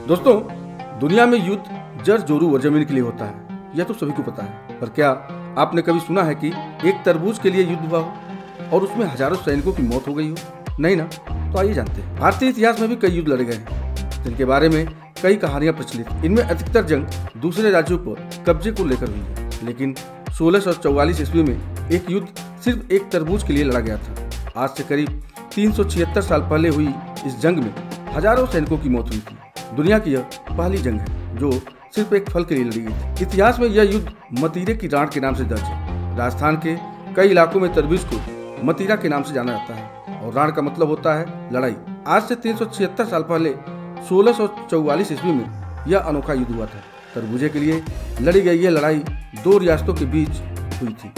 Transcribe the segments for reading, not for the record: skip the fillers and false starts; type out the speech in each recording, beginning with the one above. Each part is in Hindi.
दोस्तों, दुनिया में युद्ध जड़ जोरू और जमीन के लिए होता है, यह तो सभी को पता है। पर क्या आपने कभी सुना है कि एक तरबूज के लिए युद्ध हुआ हो और उसमें हजारों सैनिकों की मौत हो गई हो? नहीं ना? तो आइए जानते हैं। भारतीय इतिहास में भी कई युद्ध लड़े गए हैं, जिनके बारे में कई कहानियां प्रचलित। इनमें अधिकतर जंग दूसरे राज्यों पर कब्जे को लेकर हुई है, लेकिन 1644 ईस्वी में एक युद्ध सिर्फ एक तरबूज के लिए लड़ा गया था। आज से करीब 376 साल पहले हुई इस जंग में हजारों सैनिकों की मौत हुई थी। दुनिया की यह पहली जंग है जो सिर्फ एक फल के लिए लड़ी गई थी। इतिहास में यह युद्ध मतीरे की डांट के नाम से दर्ज है। राजस्थान के कई इलाकों में तरबूज को मतीरा के नाम से जाना जाता है और राण का मतलब होता है लड़ाई। आज से 376 साल पहले 1644 ईस्वी में यह अनोखा युद्ध हुआ था। तरबूजे के लिए लड़ी गई यह लड़ाई दो रियासतों के बीच हुई थी।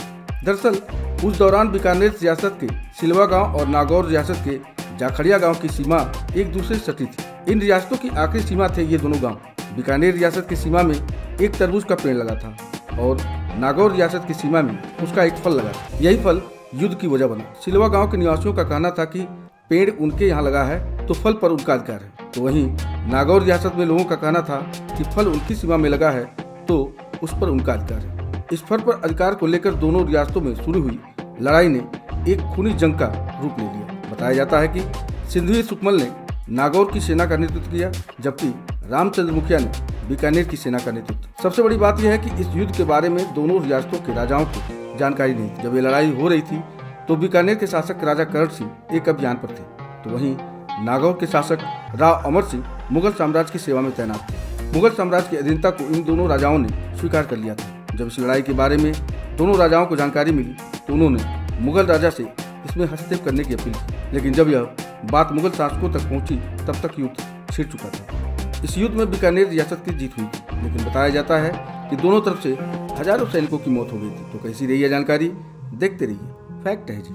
दरअसल उस दौरान बीकानेर रियासत के सिलवा गांव और नागौर रियासत के जाखड़िया गांव की सीमा एक दूसरे से सटी थी। इन रियासतों की आखिरी सीमा थे ये दोनों गांव। बीकानेर रियासत की सीमा में एक तरबूज का पेड़ लगा था और नागौर रियासत की सीमा में उसका एक फल लगा था। यही फल युद्ध की वजह बना। सिलवा गांव के निवासियों का कहना था कि पेड़ उनके यहाँ लगा है तो फल पर उनका अधिकार है, तो वहीं नागौर रियासत में लोगों का कहना था कि फल उनकी सीमा में लगा है तो उस पर उनका अधिकार है। इस फल पर अधिकार को लेकर दोनों रियासतों में शुरू हुई लड़ाई ने एक खूनी जंग का रूप ले लिया। बताया जाता है कि सिंधवी सुकमल ने नागौर की सेना का नेतृत्व किया, जबकि रामचंद्र मुखिया ने बीकानेर की सेना का नेतृत्व। सबसे बड़ी बात यह है कि इस युद्ध के बारे में दोनों रियासतों के राजाओं को जानकारी नहीं थी। जब ये लड़ाई हो रही थी तो बीकानेर के शासक राजा करण सिंह एक अभियान पर थे, तो वहीं नागौर के शासक राव अमर सिंह मुगल साम्राज्य की सेवा में तैनात थे। मुगल साम्राज्य की अधीनता को इन दोनों राजाओं ने स्वीकार कर लिया था। जब इस लड़ाई के बारे में दोनों राजाओं को जानकारी मिली तो उन्होंने मुगल राजा से इसमें हस्तक्षेप करने की अपील की, लेकिन जब यह बात मुगल शासकों तक पहुंची तब तक युद्ध छिड़ चुका था। इस युद्ध में बीकानेर रियासत की जीत हुई थी, लेकिन बताया जाता है कि दोनों तरफ से हजारों सैनिकों की मौत हो गई थी। तो कैसी रही है जानकारी, देखते रहिए। फैक्ट है जी।